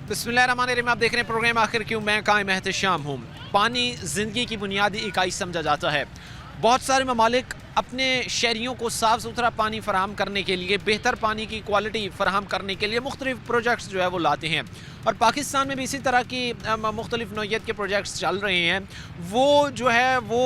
बिस्मिल्लाहिर्रहमानिर्रहीम। आप देख रहे हैं प्रोग्राम आखिर क्यों, मैं कायम एहतशाम हूँ। पानी ज़िंदगी की बुनियादी इकाई समझा जाता है। बहुत सारे ममालिक अपने शहरियों को साफ़ सुथरा पानी फ़राहम करने के लिए, बेहतर पानी की क्वालिटी फ़राहम करने के लिए मुख्तलिफ़ प्रोजेक्ट्स जो है वो लाते हैं, और पाकिस्तान में भी इसी तरह की मुख्तलिफ़ नौइयत के प्रोजेक्ट्स चल रहे हैं। वो जो है वो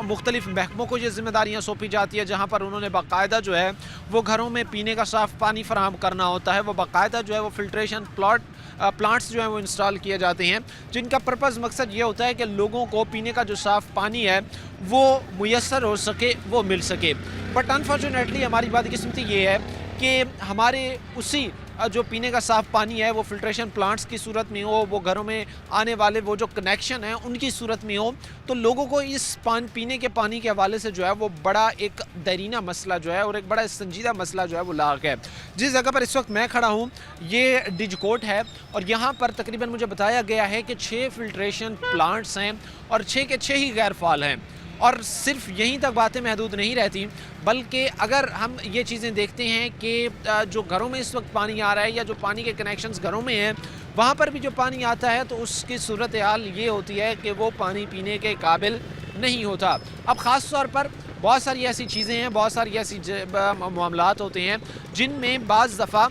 मुख्तलिफ़ महकमों को ये ज़िम्मेदारियाँ सौंपी जाती है, जहाँ पर उन्होंने बाकायदा जो है वो घरों में पीने का साफ़ पानी फ़राहम करना होता है। वो बाकायदा जो है वो फ़िल्ट्रेशन प्लांट्स जो हैं वो इंस्टॉल किए जाते हैं, जिनका पर्पज़ मकसद ये होता है कि लोगों को पीने का जो साफ़ पानी है वो मुयस्सर हो सके, वो मिल सके। बट अनफॉर्चुनेटली हमारी बदकिस्मती ये है कि हमारे उसी जो पीने का साफ़ पानी है वो फ़िल्ट्रेशन प्लांट्स की सूरत में हो, वो घरों में आने वाले वो जो कनेक्शन हैं उनकी सूरत में हो, तो लोगों को इस पीने के पानी के हवाले से जो है वो बड़ा एक दरीना मसला जो है और एक बड़ा संजीदा मसला जो है वो लाक है। जिस जगह पर इस वक्त मैं खड़ा हूँ ये डिजकोट है, और यहाँ पर तकरीबन मुझे बताया गया है कि 6 फ़िल्ट्रेशन प्लांट्स हैं और 6 के 6 ही गैर फ़ाल हैं। और सिर्फ यहीं तक बातें महदूद नहीं रहती, बल्कि अगर हम ये चीज़ें देखते हैं कि जो घरों में इस वक्त पानी आ रहा है या जो पानी के कनेक्शंस घरों में हैं, वहाँ पर भी जो पानी आता है तो उसकी सूरत हाल ये होती है कि वो पानी पीने के काबिल नहीं होता। अब ख़ास तौर पर बहुत सारी ऐसी चीज़ें हैं, बहुत सारी ऐसी मामलात होते हैं जिनमें बाज़ दफ़ा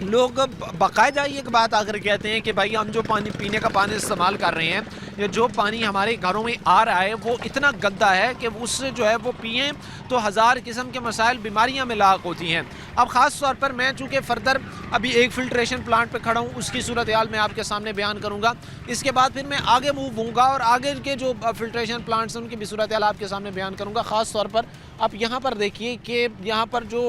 लोग बाकायदा एक बात आकर कहते हैं कि भाई हम जो पानी पीने का पानी इस्तेमाल कर रहे हैं या जो पानी हमारे घरों में आ रहा है वो इतना गंदा है कि उससे जो है वो पिएँ तो हज़ार किस्म के मसाइल बीमारियां में लाक होती हैं। अब ख़ास तौर पर मैं चूँकि फ़र्दर अभी एक फ़िल्ट्रेशन प्लांट पे खड़ा हूँ, उसकी सूरत हाल मैं आपके सामने बयान करूँगा। इसके बाद फिर मैं आगे मूव होऊंगा और आगे के जो फ़िल्ट्रेशन प्लांट्स हैं उनकी भी सूरत हाल आपके सामने बयान करूँगा। ख़ास तौर पर आप यहाँ पर देखिए कि यहाँ पर जो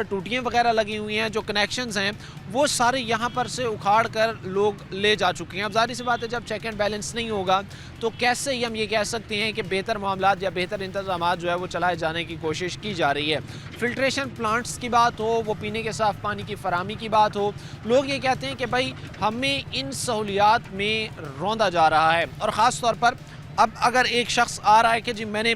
टूटियाँ वगैरह लगी हुई हैं, जो कनेक्शंस हैं वो सारे यहाँ पर से उखाड़ कर लोग ले जा चुके हैं। अब ज़ाहिर सी बात है जब चेक एंड बैलेंस नहीं होगा तो कैसे ही हम ये कह सकते हैं कि बेहतर मामलात या बेहतर इंतज़ामात जो है वो चलाए जाने की कोशिश की जा रही है। फ़िल्ट्रेशन प्लांट्स की बात हो, वो पीने के साफ़ पानी की फराहमी की बात हो, लोग ये कहते हैं कि भाई हमें इन सहूलियात में रौंदा जा रहा है। और ख़ास तौर पर अब अगर एक शख्स आ रहा है कि जी मैंने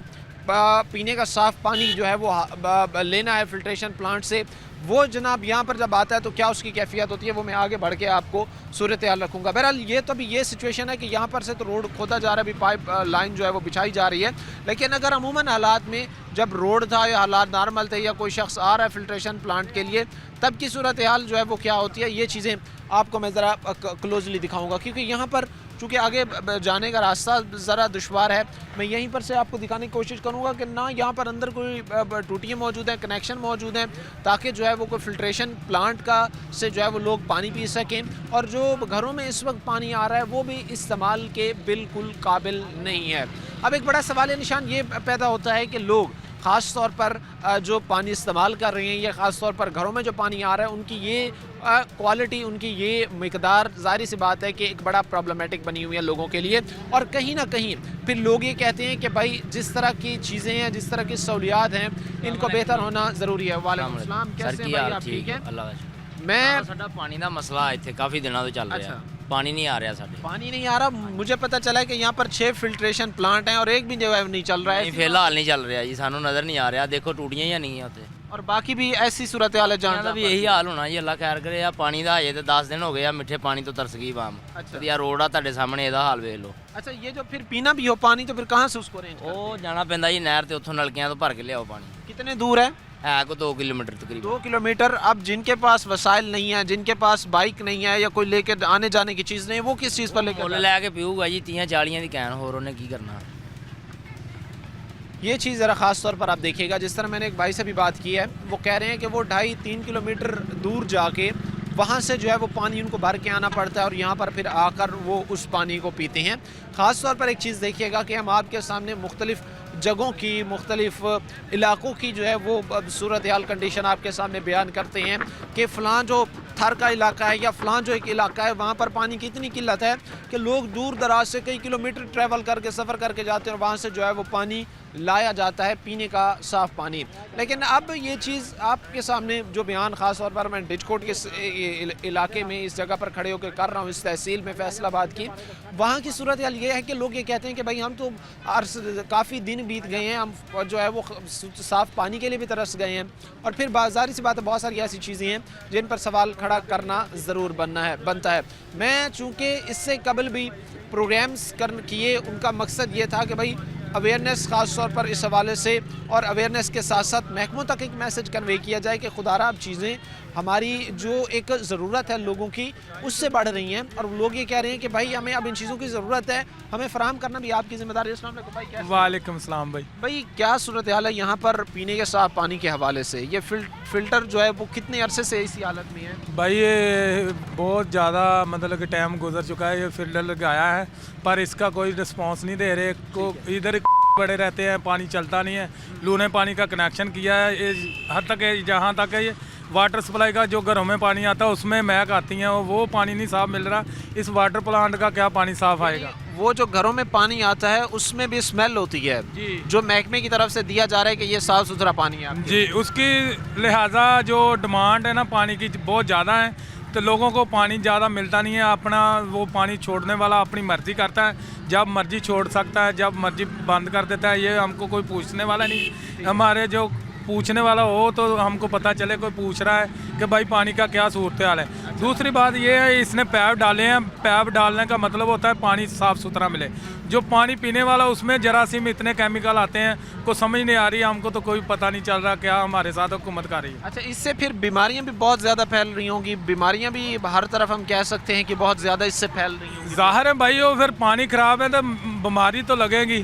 पीने का साफ़ पानी जो है वो लेना है फ़िल्ट्रेशन प्लांट से, वो जनाब यहाँ पर जब आता है तो क्या उसकी कैफियत होती है वो मैं आगे बढ़ के आपको सूरत हाल रखूँगा। बहरहाल ये तो अभी ये सिचुएशन है कि यहाँ पर से तो रोड खोदा जा रहा है, अभी पाइप लाइन जो है वो बिछाई जा रही है। लेकिन अगर अमूमन हालात में जब रोड था या हालात नॉर्मल थे या कोई शख्स आ रहा है फ़िल्ट्रेशन प्लांट के लिए, तब की सूरत हाल जो है वो क्या होती है, ये चीज़ें आपको मैं ज़रा क्लोजली दिखाऊँगा। क्योंकि यहाँ पर चूँकि आगे जाने का रास्ता ज़रा दुश्वार है, मैं यहीं पर से आपको दिखाने की कोशिश करूँगा कि ना यहाँ पर अंदर कोई टूटियाँ मौजूद हैं, कनेक्शन मौजूद हैं, ताकि जो है वो कोई फ़िल्ट्रेशन प्लांट का से जो है वो लोग पानी पी सकें, और जो घरों में इस वक्त पानी आ रहा है वो भी इस्तेमाल के बिल्कुल काबिल नहीं है। अब एक बड़ा सवाल निशान ये पैदा होता है कि लोग ख़ास तौर पर जो पानी इस्तेमाल कर रहे हैं या ख़ास तौर पर घरों में जो पानी आ रहा है उनकी ये क्वालिटी, उनकी ये मिकदार, ज़ाहिर सी बात है कि एक बड़ा प्रॉब्लमेटिक बनी हुई है लोगों के लिए। और कहीं ना कहीं फिर लोग ये कहते हैं कि भाई जिस तरह की चीज़ें हैं, जिस तरह की सहूलियात हैं, इनको बेहतर होना ज़रूरी है। वालेकुम अस्सलाम, कैसे हैं भाई आप? ठीक है। मैं ਸਾਡਾ ਪਾਣੀ ਦਾ ਮਸਲਾ ਇੱਥੇ ਕਾਫੀ ਦਿਨਾਂ ਤੋਂ ਚੱਲ ਰਿਹਾ। ਪਾਣੀ ਨਹੀਂ ਆ ਰਿਹਾ ਸਾਡੇ। पानी नहीं आ रहा, मुझे पता चला है कि यहाँ पर 6 फ़िल्ट्रेशन प्लांट हैं और एक भी जो है नहीं चल रहा है। ਨਹੀਂ ਫਿਲਹਾਲ ਨਹੀਂ ਚੱਲ ਰਿਹਾ ਜੀ, ਸਾਨੂੰ ਨਜ਼ਰ ਨਹੀਂ ਆ ਰਿਹਾ। ਦੇਖੋ ਟੂਟੀਆਂ ਹੀ ਨਹੀਂ ਆ ਉੱਥੇ। और बाकी भी ऐसी सूरत हाल है ਇਹਨਾਂ ਦਾ जहाँ ਵੀ ਇਹੀ ਹਾਲ ਹੋਣਾ ਜੀ, ਅੱਲਾ ਖੈਰ ਕਰੇ। ਆ ਪਾਣੀ ਦਾ ਹਜੇ ਤੇ 10 ਦਿਨ ਹੋ ਗਏ ਆ, ਮਿੱਠੇ ਪਾਣੀ ਤੋਂ ਤਰਸ ਗਈ ਬਾਮ। ਤੇ ਆ ਰੋਡ ਆ ਤੁਹਾਡੇ ਸਾਹਮਣੇ, ਇਹਦਾ ਹਾਲ ਵੇਖ ਲਓ। अच्छा, ये जो फिर पीना भी हो पानी तो फिर कहाँ से उसको अरेंज करते ਉਹ ਜਾਣਾ ਪੈਂਦਾ ਜੀ ਨਹਿਰ ਤੇ, ਉੱਥੋਂ ਨਲਕਿਆਂ ਤੋਂ ਭਰ ਕੇ ਲਿਆਓ ਪਾਣੀ। हैं? कितने दूर है? ਹੈ ਕੋ 2 ਕਿਲੋਮੀਟਰ ਤਕਰੀਬਨ। 2 किलोमीटर। अब जिनके पास वसाइल नहीं है, जिनके पास बाइक नहीं है या कोई लेके आने जाने की चीज़ नहीं है, वो किस चीज़ पर लेकर ਮੁੱਲ ਲੈ ਕੇ ਪੀਊਗਾ ਜੀ 30-40 ਦੀ ਕੈਨ, ਹੋਰ ਉਹਨੇ ਕੀ ਕਰਨਾ। ये चीज़ ज़रा ख़ास तौर पर आप देखिएगा। जिस तरह मैंने एक भाई से भी बात की है, वो कह रहे हैं कि वो 2.5-3 किलोमीटर दूर जाके वहाँ से जो है वो पानी उनको भर के आना पड़ता है और यहाँ पर फिर आकर वो उस पानी को पीते हैं। ख़ास तौर पर एक चीज़ देखिएगा कि हम आपके सामने मुख्तलिफ़ जगहों की, मुख्तलिफ़ इलाक़ों की जो है वो सूरत हाल कंडीशन आपके सामने बयान करते हैं कि फ़लाँ जो थर का इलाका है या फ़लाँ जो एक इलाका है वहाँ पर पानी की इतनी किल्लत है कि लोग दूर दराज से कई किलोमीटर ट्रैवल करके, सफ़र करके जाते हैं और वहाँ से जो है वो पानी لایا جاتا ہے پینے کا صاف پانی. لیکن اب یہ چیز آپ کے سامنے جو بیان خاص طور پر میں ڈچ کوٹ کے علاقے میں اس جگہ پر کھڑے ہو کے کر رہا ہوں, اس تحصیل میں فیصل آباد کی, وہاں کی صورتحال یہ ہے کہ لوگ یہ کہتے ہیں کہ بھائی ہم تو کافی دن بیت گئے ہیں, ہم جو ہے وہ صاف پانی کے لیے بھی ترس گئے ہیں, اور پھر ظاہر سی بات ہے بہت ساری ایسی چیزیں ہیں جن پر سوال کھڑا کرنا ضرور بنتا ہے. میں چونکہ اس سے قبل بھی پروگرامز کیے, ان کا مقصد یہ تھا کہ بھائی اویئرنیس خاص طور پر اس حوالے سے, اور اویئرنیس کے ساتھ ساتھ محکموں تک ایک میسج کنوے کیا جائے کہ خدا را اب چیزیں ہماری جو ایک ضرورت ہے لوگوں کی اس سے بڑھ رہی ہیں, اور لوگ یہ کہہ رہے ہیں کہ بھائی ہمیں اب ان چیزوں کی ضرورت ہے, ہمیں فراہم کرنا بھی آپ کی ذمہ داری ہے. السلام علیکم بھائی, کیسے؟ وعلیکم السلام بھائی. بھائی کیا صورتحال ہے یہاں پر پینے کے صاف پانی کے حوالے سے؟ یہ فلٹر جو ہے وہ کتنے عرصے سے اسی حالت میں ہے؟ بھائی یہ بہت زیادہ مطلب کہ ٹائم گزر چکا ہے, یہ فلٹر لگایا ہے پر اس کا کوئی رسپانس نہیں دے رہے. کو ادھر بڑے رہتے ہیں, پانی چلتا نہیں ہے. لونے پانی کا کنیکشن کیا ہے حد تک جہاں تک ہے یہ واٹر سپلائی کا جو گھروں میں پانی آتا ہے اس میں مہک آتی ہیں, وہ پانی نہیں صاف مل رہا. اس واٹر پلانٹ کا کیا پانی صاف آئے گا؟ وہ جو گھروں میں پانی آتا ہے اس میں بھی اسمیل ہوتی ہے جی, جو محکمے کی طرف سے دیا جا رہا ہے کہ یہ صاف ستھرا پانی ہے جی. اس کی لہٰذا جو ڈیمانڈ ہے نا پانی کی بہت زیادہ ہے, تو لوگوں کو پانی زیادہ ملتا نہیں ہے. اپنا وہ پانی چھوڑنے والا اپنی مرضی کرتا ہے, جب مرضی چھوڑ سکتا ہے, جب مرضی بند کر دیتا ہے. یہ ہم کو کوئی پوچھنے والا نہیں. ہمارے جو پوچھنے والا ہو تو ہم کو پتہ چلے کوئی پوچھ رہا ہے کہ بھائی پانی کا کیا صورتحال ہے. دوسری بات یہ ہے اس نے پیپ ڈالے ہیں, پیپ ڈالنے کا مطلب ہوتا ہے پانی صاف ستھرا ملے. جو پانی پینے والا اس میں جراثیم اتنے کیمیکل آتے ہیں کو سمجھ نہیں آ رہی. ہم کو تو کوئی پتہ نہیں چل رہا کیا ہمارے ساتھ حکومت کر رہی ہے. اچھا, اس سے پھر بیماریاں بھی بہت زیادہ پھیل رہی ہوں گی, بیماریاں بھی ہر طرف ہم کہہ سکتے ہیں کہ بہت زیادہ اس سے پھیل رہی ہوں گی. ظاہر ہے بھائی وہ پھر پانی خراب ہے تو بیماری تو لگے گی.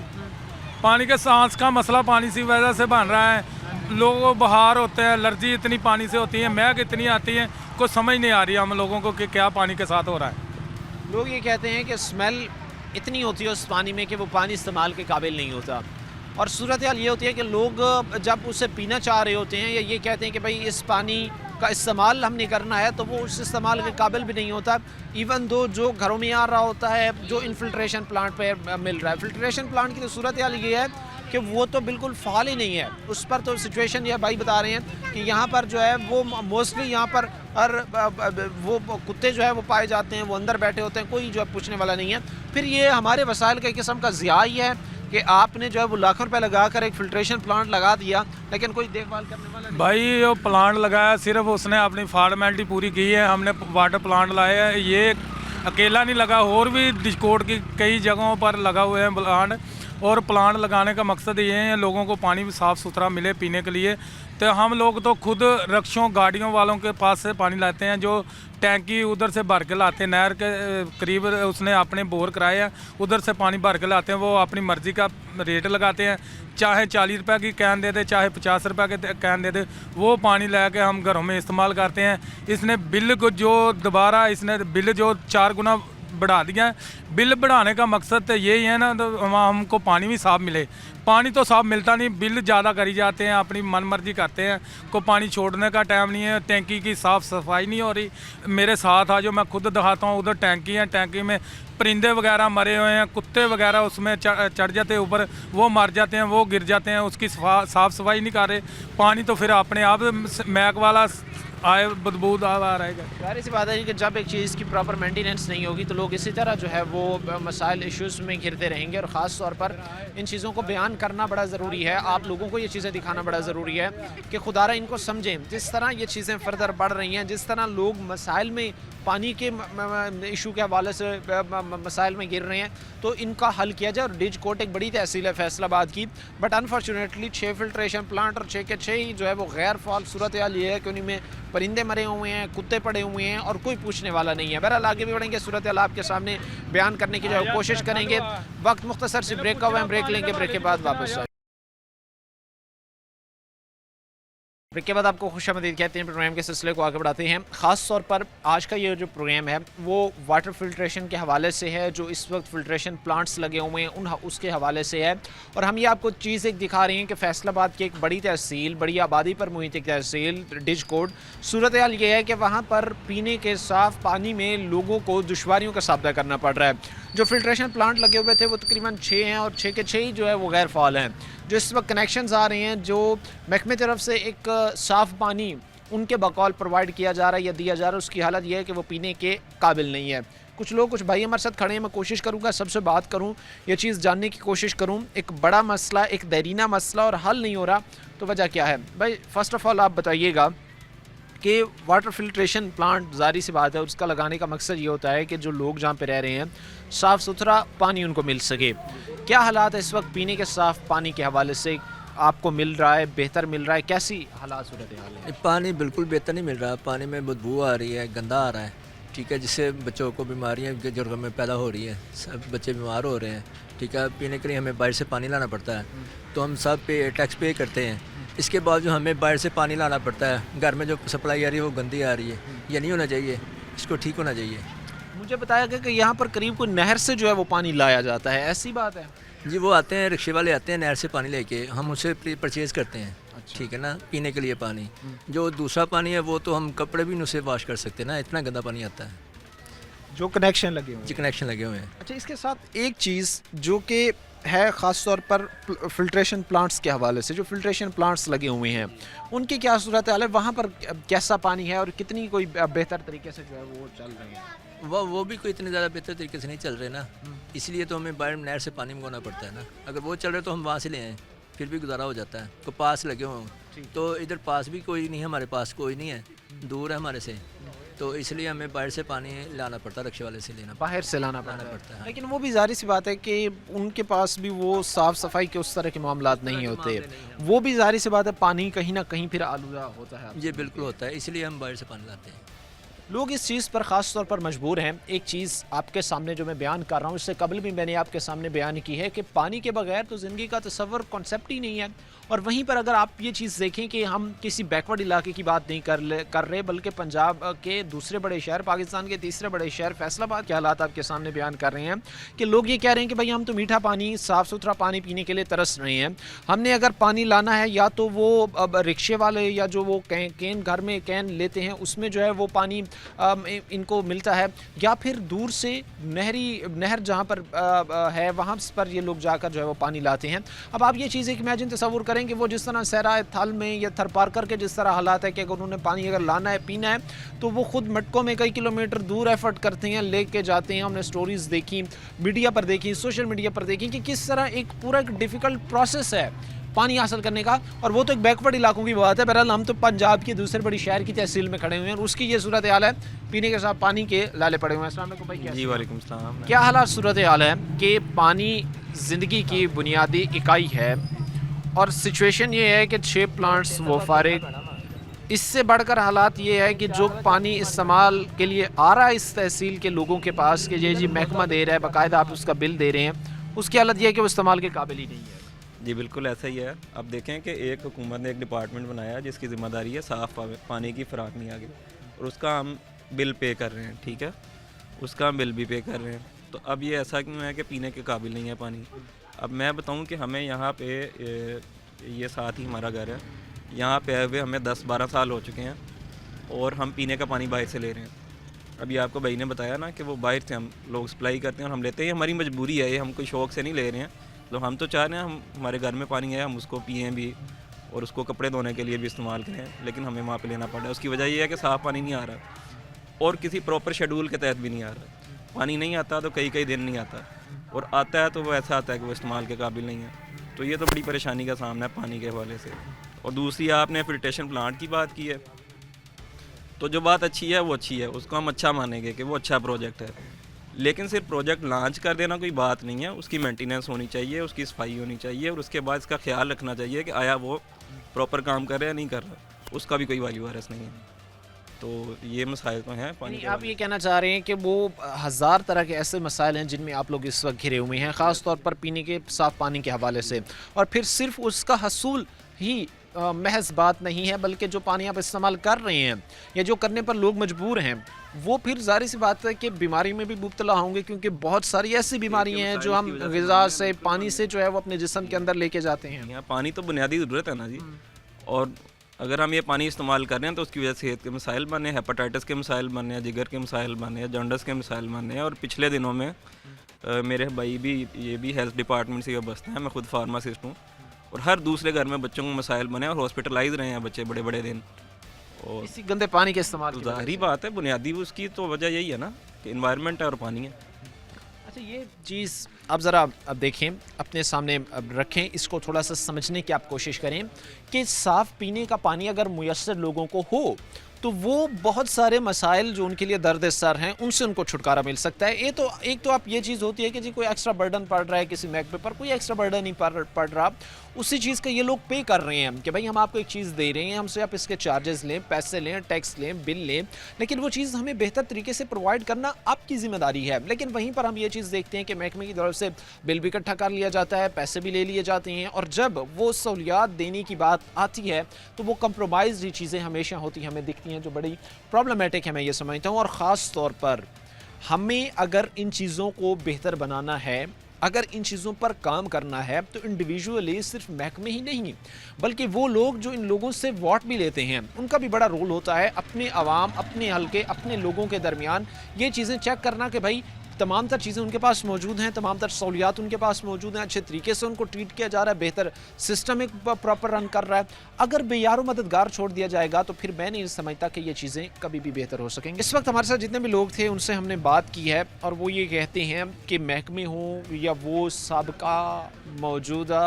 پانی کے سانس کا مسئلہ پانی سی وجہ سے بن رہا ہے. لوگوں کو بہار ہوتے ہیں, الرجی اتنی پانی سے ہوتی ہے, مہک اتنی آتی ہے, کوئی سمجھ نہیں آ رہی ہم لوگوں کو کہ کیا پانی کے ساتھ ہو رہا ہے. لوگ یہ کہتے ہیں کہ اسمیل اتنی ہوتی ہے اس پانی میں کہ وہ پانی استعمال کے قابل نہیں ہوتا, اور صورتحال یہ ہوتی ہے کہ لوگ جب اسے پینا چاہ رہے ہوتے ہیں یا یہ کہتے ہیں کہ بھائی اس پانی کا استعمال ہم نے کرنا ہے تو وہ اس استعمال کے قابل بھی نہیں ہوتا. ایون دو جو گھروں میں آ رہا ہوتا ہے, جو انفلٹریشن پلانٹ پہ مل رہا ہے. فلٹریشن پلانٹ کی تو صورتحال یہ ہے کہ وہ تو بالکل فعال ہی نہیں ہے. اس پر تو سچویشن یہ بھائی بتا رہے ہیں کہ یہاں پر جو ہے وہ موسٹلی یہاں پر وہ کتے جو ہے وہ پائے جاتے ہیں, وہ اندر بیٹھے ہوتے ہیں, کوئی جو ہے پوچھنے والا نہیں ہے. پھر یہ ہمارے وسائل کا ایک قسم کا ضیاع ہی ہے کہ آپ نے جو ہے وہ لاکھوں روپے لگا کر ایک فلٹریشن پلانٹ لگا دیا لیکن کوئی دیکھ بھال کرنے والا نہیں. بھائی وہ پلانٹ لگایا صرف اس نے اپنی فارمیلٹی پوری کی ہے. ہم نے واٹر پلانٹ لائے ہیں, یہ اکیلا نہیں لگا, اور بھی ڈچ کوٹ کی کئی جگہوں پر لگا ہوئے ہیں پلانٹ. اور پلانٹ لگانے کا مقصد یہ ہے لوگوں کو پانی صاف ستھرا ملے پینے کے لیے. تو ہم لوگ تو خود رکشوں گاڑیوں والوں کے پاس سے پانی لاتے ہیں, جو ٹینکی ادھر سے بھر کے لاتے ہیں, نہر کے قریب اس نے اپنے بور کرائے ہیں, ادھر سے پانی بھر کے لاتے ہیں. وہ اپنی مرضی کا ریٹ لگاتے ہیں, چاہے 40 روپے کی کین دے دے, چاہے 50 روپے کے کین دے دے, وہ پانی لے کے ہم گھروں میں استعمال کرتے ہیں. اس نے بل کو جو دوبارہ اس نے بل جو 4 گنا بڑھا دیا ہے. بل بڑھانے کا مقصد تو یہی ہے نا, تو ہم کو پانی بھی صاف ملے. پانی تو صاف ملتا نہیں, بل زیادہ کری جاتے ہیں, اپنی من مرضی کرتے ہیں. کو پانی چھوڑنے کا ٹائم نہیں ہے, ٹینکی کی صاف صفائی نہیں ہو رہی. میرے ساتھ آ جو میں خود دکھاتا ہوں, ادھر ٹینکی ہے, ٹینکی میں پرندے وغیرہ مرے ہوئے ہیں, کتے وغیرہ اس میں چڑھ جاتے ہیں اوپر, وہ مر جاتے ہیں, وہ گر جاتے ہیں. اس کی صاف صفائی نہیں کر رہے. پانی تو پھر اپنے آپ مہک والا آئے بدبو آ رہے گا. ظاہر سی بات ہے کہ جب ایک چیز کی پراپر مینٹیننس نہیں ہوگی تو لوگ اسی طرح جو ہے وہ مسائل ایشوز میں گھرتے رہیں گے. اور خاص طور پر ان چیزوں کو بیان کرنا بڑا ضروری ہے, آپ لوگوں کو یہ چیزیں دکھانا بڑا ضروری ہے کہ خدا را ان کو سمجھیں. جس طرح یہ چیزیں فردر بڑھ رہی ہیں, جس طرح لوگ مسائل میں پانی کے ایشو کے حوالے سے مسائل میں گر رہے ہیں, تو ان کا حل کیا جائے. اور ڈچ کوٹ ایک بڑی تحصیل ہے فیصل آباد کی, بٹ انفارچونیٹلی 6 فلٹریشن پلانٹ اور 6 کے 6 ہی جو ہے وہ غیر فعال. صورتحال یہ ہے کہ انہیں میں پرندے مرے ہوئے ہیں, کتے پڑے ہوئے ہیں, اور کوئی پوچھنے والا نہیں ہے. بہرحال آگے بھی بڑھیں گے, صورتحال آپ کے سامنے بیان کرنے کی جو ہے کوشش کریں گے. وقت مختصر سی بریک کا ہوا ہے, ہم بریک لیں گے, بریک کے بعد واپس آئیں. بریک کے بعد آپ کو خوش آمدید کہتے ہیں. پروگرام کے سلسلے کو آگے بڑھاتے ہیں. خاص طور پر آج کا یہ جو پروگرام ہے وہ واٹر فلٹریشن کے حوالے سے ہے, جو اس وقت فلٹریشن پلانٹس لگے ہوئے ہیں اس کے حوالے سے ہے. اور ہم یہ آپ کو چیز ایک دکھا رہے ہیں کہ فیصل آباد کی ایک بڑی تحصیل, بڑی آبادی پر محیط ایک تحصیل ڈچ کوٹ. صورتحال یہ ہے کہ وہاں پر پینے کے صاف پانی میں لوگوں کو دشواریوں کا سامنا کرنا پڑ رہا ہے. جو فلٹریشن پلانٹ لگے ہوئے تھے وہ تقریباً 6 ہیں, اور 6 کے 6 ہی جو ہے وہ غیر فعال ہیں. جو اس وقت کنیکشنز آ رہے ہیں جو محکمے طرف سے ایک صاف پانی ان کے بقول پرووائڈ کیا جا رہا ہے یا دیا جا رہا ہے، اس کی حالت یہ ہے کہ وہ پینے کے قابل نہیں ہے. کچھ بھائی ہمارے ساتھ کھڑے ہیں، میں کوشش کروں گا سب سے بات کروں، یہ چیز جاننے کی کوشش کروں. ایک بڑا مسئلہ، ایک دیرینہ مسئلہ اور حل نہیں ہو رہا، تو وجہ کیا ہے؟ بھائی فرسٹ آف آل آپ بتائیے گا کہ واٹر فلٹریشن پلانٹ ظاہری سی بات ہے اس کا لگانے کا مقصد یہ ہوتا ہے کہ جو لوگ جہاں پہ رہ رہے ہیں صاف ستھرا پانی ان کو مل سکے. کیا حالات ہے اس وقت پینے کے صاف پانی کے حوالے سے؟ آپ کو مل رہا ہے، بہتر مل رہا ہے؟ کیسی حالات صورتحال ہے؟ پانی بالکل بہتر نہیں مل رہا، پانی میں بدبو آ رہی ہے، گندا آ رہا ہے، ٹھیک ہے، جس سے بچوں کو بیماریاں جرگوں میں پیدا ہو رہی ہیں، سب بچے بیمار ہو رہے ہیں، ٹھیک ہے. پینے کے لیے ہمیں باہر سے پانی لانا پڑتا ہے، تو ہم سب ٹیکس پے کرتے ہیں، اس کے بعد جو ہمیں باہر سے پانی لانا پڑتا ہے، گھر میں جو سپلائی آ رہی ہے وہ گندی آ رہی ہے. یہ نہیں ہونا چاہیے، اس کو ٹھیک ہونا چاہیے. مجھے بتایا گیا کہ یہاں پر قریب کوئی نہر سے جو ہے وہ پانی لایا جاتا ہے، ایسی بات ہے؟ جی وہ آتے ہیں، رکشے والے آتے ہیں نہر سے پانی لے کے، ہم اسے پرچیز کرتے ہیں، ٹھیک ہے نا، پینے کے لیے پانی. جو دوسرا پانی ہے وہ تو ہم کپڑے بھی اسے واش کر سکتے ہیں نا، اتنا گندا پانی آتا ہے جو کنیکشن لگے ہوئے جی، کنیکشن لگے ہوئے ہیں. اچھا، اس کے ساتھ ایک چیز جو کہ ہے خاص طور پر فلٹریشن پلانٹس کے حوالے سے، جو فلٹریشن پلانٹس لگے ہوئے ہیں ان کی کیا صورت حال ہے؟ وہاں پر کیسا پانی ہے اور کتنی کوئی بہتر طریقے سے جو ہے وہ چل رہے ہیں؟ وہ بھی کوئی اتنے زیادہ بہتر طریقے سے نہیں چل رہے نا، اس لیے تو ہمیں باہر نہر سے پانی منگوانا پڑتا ہے نا. اگر وہ چل رہے تو ہم وہاں سے لے آئیں، پھر بھی گزارا ہو جاتا ہے. تو پاس لگے ہوں تو ادھر پاس بھی کوئی نہیں ہے، ہمارے پاس کوئی نہیں ہے، دور ہے ہمارے سے، تو اس لیے ہمیں باہر سے پانی لانا پڑتا ہے، رکشے والے سے لینا باہر سے لانا پڑتا پڑتا ہے. ہے. لیکن وہ بھی ظاہری سی بات ہے کہ ان کے پاس بھی وہ صاف صفائی کے اس طرح کے معاملات نہیں ہوتے، وہ بھی ظاہری سی بات ہے پانی کہیں نہ کہیں پھر آلودہ ہوتا ہے. یہ بالکل ہوتا ہے، اس لیے ہم باہر سے پانی لاتے ہیں. لوگ اس چیز پر خاص طور پر مجبور ہیں. ایک چیز آپ کے سامنے جو میں بیان کر رہا ہوں، اس سے قبل بھی میں نے آپ کے سامنے بیان کی ہے کہ پانی کے بغیر تو زندگی کا تصور کانسیپٹ ہی نہیں ہے. اور وہیں پر اگر آپ یہ چیز دیکھیں کہ ہم کسی بیکورڈ علاقے کی بات نہیں کر رہے بلکہ پنجاب کے دوسرے بڑے شہر، پاکستان کے تیسرے بڑے شہر فیصل آباد کے حالات آپ کے سامنے بیان کر رہے ہیں کہ لوگ یہ کہہ رہے ہیں کہ بھائی ہم تو میٹھا پانی، صاف ستھرا پانی پینے کے لیے ترس رہے ہیں. ہم نے اگر پانی لانا ہے یا تو وہ رکشے والے یا جو وہ کین گھر میں کین لیتے ہیں اس میں جو ہے وہ پانی ان کو ملتا ہے، یا پھر دور سے نہر جہاں پر ہے وہاں پر یہ لوگ جا کر جو ہے وہ پانی لاتے ہیں. اب آپ یہ چیز ایک امیجن تصور کریں کہ وہ جس طرح صحرائے تھل میں یا تھر پارکر کے جس طرح حالات ہے کہ اگر انہوں نے پانی اگر لانا ہے، پینا ہے، تو وہ خود مٹکوں میں کئی کلومیٹر دور ایفرٹ کرتے ہیں، لے کے جاتے ہیں. ہم نے سٹوریز دیکھی، میڈیا پر دیکھی، سوشل میڈیا پر دیکھی کہ کس طرح ایک پورا ایک ڈیفیکلٹ پروسیس ہے پانی حاصل کرنے کا، اور وہ تو ایک بیکورڈ علاقوں کی بات ہے. بہرحال ہم تو پنجاب کی دوسرے بڑی شہر کی تحصیل میں کھڑے ہوئے ہیں اور اس کی یہ صورت حال ہے، پینے کے ساتھ پانی کے لالے پڑے ہوئے ہیں. السلام علیکم بھائی. جی وعلیکم السلام. کیا حالات صورت حال ہے کہ پانی زندگی کی بنیادی اکائی ہے اور سچویشن یہ ہے کہ 6 پلانٹس وہ فارغ، اس سے بڑھ کر حالات یہ ہے کہ جو پانی استعمال کے لیے آ رہا ہے اس تحصیل کے لوگوں کے پاس کہ جی محکمہ دے رہا ہے، باقاعدہ آپ اس کا بل دے رہے ہیں، اس کی حالت یہ ہے کہ وہ استعمال کے قابل ہی نہیں ہے. جی بالکل ایسا ہی ہے. اب دیکھیں کہ ایک حکومت نے ایک ڈپارٹمنٹ بنایا جس کی ذمہ داری ہے صاف پانی کی فراہمی آگے، اور اس کا ہم بل پے کر رہے ہیں، ٹھیک ہے، اس کا ہم بل بھی پے کر رہے ہیں. تو اب یہ ایسا کیوں ہے کہ پینے کے قابل نہیں ہے پانی؟ اب میں بتاؤں کہ ہمیں یہاں پہ یہ ساتھ ہی ہمارا گھر ہے، یہاں پہ آئے ہوئے ہمیں 10-12 سال ہو چکے ہیں اور ہم پینے کا پانی باہر سے لے رہے ہیں. ابھی آپ کو بھائی نے بتایا نا کہ وہ باہر سے ہم لوگ سپلائی کرتے ہیں اور ہم لیتے ہیں. یہ ہماری مجبوری ہے، یہ ہم کوئی شوق سے نہیں لے رہے ہیں. تو ہم تو چاہ رہے ہیں ہمارے گھر میں پانی ہے، ہم اس کو پئیں بھی اور اس کو کپڑے دھونے کے لیے بھی استعمال کریں، لیکن ہمیں وہاں پہ لینا پڑ رہا ہے. اس کی وجہ یہ ہے کہ صاف پانی نہیں آ رہا اور کسی پراپر شیڈول کے تحت بھی نہیں آ رہا. پانی نہیں آتا تو کئی دن نہیں آتا، اور آتا ہے تو وہ ایسا آتا ہے کہ وہ استعمال کے قابل نہیں ہے. تو یہ تو بڑی پریشانی کا سامنا ہے پانی کے حوالے سے. اور دوسری آپ نے فلٹریشن پلانٹ کی بات کی ہے، تو جو بات اچھی ہے وہ اچھی ہے، اس کو ہم اچھا مانیں گے کہ وہ اچھا پروجیکٹ ہے. لیکن صرف پروجیکٹ لانچ کر دینا کوئی بات نہیں ہے، اس کی مینٹیننس ہونی چاہیے، اس کی صفائی ہونی چاہیے، اور اس کے بعد اس کا خیال رکھنا چاہیے کہ آیا وہ پراپر کام کر رہا ہے نہیں کر رہا. اس کا بھی کوئی ویلیو وارث نہیں ہے. تو یہ مسائل تو ہیں پانی کے. آپ یہ کہنا چاہ رہے ہیں کہ وہ 1000 طرح کے ایسے مسائل ہیں جن میں آپ لوگ اس وقت گھرے ہوئے ہیں، خاص طور پر پینے کے صاف پانی کے حوالے سے، اور پھر صرف اس کا حصول ہی محض بات نہیں ہے، بلکہ جو پانی آپ استعمال کر رہے ہیں یا جو کرنے پر لوگ مجبور ہیں، وہ پھر ظاہر سی بات ہے کہ بیماری میں بھی مبتلا ہوں گے، کیونکہ بہت ساری ایسی بیماریاں ہیں جو ہم غذا سے، پانی سے جو ہے وہ اپنے جسم کے اندر لے کے جاتے ہیں. پانی تو بنیادی ضرورت ہے نا جی، اور اگر ہم یہ پانی استعمال کر رہے ہیں تو اس کی وجہ سے صحت کے مسائل بنے ہیں، ہیپاٹائٹس کے مسائل بنے ہیں، جگر کے مسائل بنے ہیں، جانڈس کے مسائل بنے ہیں. اور پچھلے دنوں میں میرے بھائی بھی یہ بھی ہیلتھ ڈپارٹمنٹ سے وابستہ ہیں، میں خود فارماسسٹ ہوں، और हर दूसरे घर में बच्चों को मसाइल बने और हॉस्पिटलाइज रहे हैं बच्चे बड़े बड़े दिन। और इसी गंदे पानी के इस्तेमाल की वजह ज़ाहिरी से। बात है, बुनियादी उसकी तो वजह यही है ना कि इन्वायरमेंट है और पानी है। अच्छा, ये चीज़ अब ज़रा अब देखें, अपने सामने अब रखें, इसको थोड़ा सा समझने की आप कोशिश करें कि साफ़ पीने का पानी अगर मुयस्सर लोगों को हो तो वो बहुत सारे मसाइल जो उनके लिए दर्द सर हैं उनसे उनको छुटकारा मिल सकता है। एक तो आप ये चीज़ होती है कि जी कोई एक्स्ट्रा बर्डन पड़ रहा है किसी महकमे पर, कोई एक्स्ट्रा बर्डन नहीं पड़ रहा, उसी चीज़ का ये लोग पे कर रहे हैं कि भाई हम आपको एक चीज़ दे रहे हैं, हमसे आप इसके चार्जेस लें, पैसे लें, टैक्स लें, बिल लें, लेकिन वो चीज़ हमें बेहतर तरीके से प्रोवाइड करना आपकी ज़िम्मेदारी है। लेकिन वहीं पर हम ये चीज़ देखते हैं कि महकमे की तरफ से बिल भी इकट्ठा कर लिया जाता है, पैसे भी ले लिए जाते हैं, और जब वो सहूलियात देने की बात आती है तो वो कंप्रोमाइज़ चीज़ें हमेशा होती हमें दिखती हैं, जो बड़ी प्रॉब्लमेटिक है मैं ये समझता हूँ। और ख़ास तौर पर हमें अगर इन चीज़ों को बेहतर बनाना है, अगर इन चीज़ों पर काम करना है, तो इंडिविजुअली सिर्फ महकमे ही नहीं बल्कि वो लोग जो इन लोगों से वोट भी लेते हैं उनका भी बड़ा रोल होता है अपने आवाम, अपने हल्के, अपने लोगों के दरमियान ये चीज़ें चेक करना कि भाई तमाम तर चीज़ें उनके पास मौजूद हैं, तमाम तर सहूलियात उनके पास मौजूद हैं, अच्छे तरीके से उनको ट्रीट किया जा रहा है, बेहतर सिस्टम एक प्रॉपर रन कर रहा है। अगर बेयारो मददगार छोड़ दिया जाएगा तो फिर मैं नहीं समझता कि ये चीज़ें कभी भी बेहतर हो सकेंगी। इस वक्त हमारे साथ जितने भी लोग थे उनसे हमने बात की है और वो ये कहते हैं कि महकमे हों या वो साबका, मौजूदा,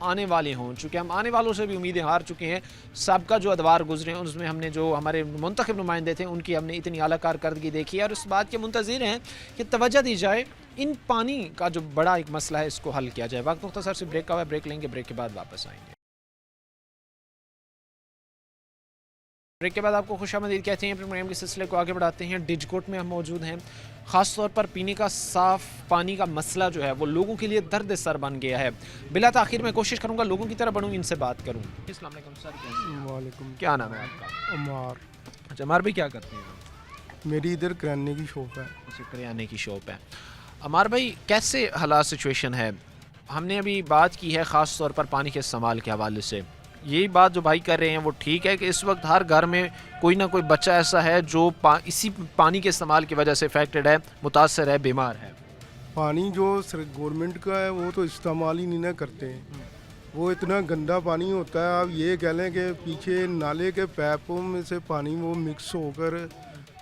आने वाले हों, चूँकि हम आने वालों से भी उम्मीदें हार चुके हैं, साबका जो अदवार गुजरे हैं उसमें हमने जो हमारे मुंतखब नुमाइंदे थे उनकी हमने इतनी आला कारकर्दगी देखी है और इस बात के मुंतज़िर हैं कि तवज्जो दी जाए, इन पानी का जो बड़ा एक मसला है इसको हल किया जाए। वक्त मुख्तसर से ब्रेक का हुआ, ब्रेक लेंगे, ब्रेक के बाद वापस आएंगे। ब्रेक के बाद आपको खुशामदीद कहते हैं। प्रोग्राम के सिलसिले को आगे बढ़ाते हैं। डिजकोट में हम मौजूद हैं। ख़ास तौर पर पीने का साफ़ पानी का मसला जो है वो लोगों के लिए दर्द सर बन गया है। बिला ताख़िर मैं कोशिश करूँगा लोगों की तरह बनूँ, इनसे बात करूँ। अस्सलाम वालेकुम सर, वालेकुम। क्या नाम है आपका? अमार। अच्छा, अमार भाई क्या करते हैं? मेरी इधर किराने की शॉप है। अच्छा, करियाने की शॉप है। अमार भाई कैसे हालात सिचुएशन है? हमने अभी बात की है ख़ास तौर पर पानी के इस्तेमाल के हवाले से। यही बात जो भाई कर रहे हैं वो ठीक है कि इस वक्त हर घर में कोई ना कोई बच्चा ऐसा है जो इसी पानी के इस्तेमाल की वजह से अफेक्टेड है, मुतासर है, बीमार है। पानी जो गवर्नमेंट का है वो तो इस्तेमाल ही नहीं ना करते हैं, वो इतना गंदा पानी होता है। आप ये कह लें कि पीछे नाले के पैपों में से पानी वो मिक्स होकर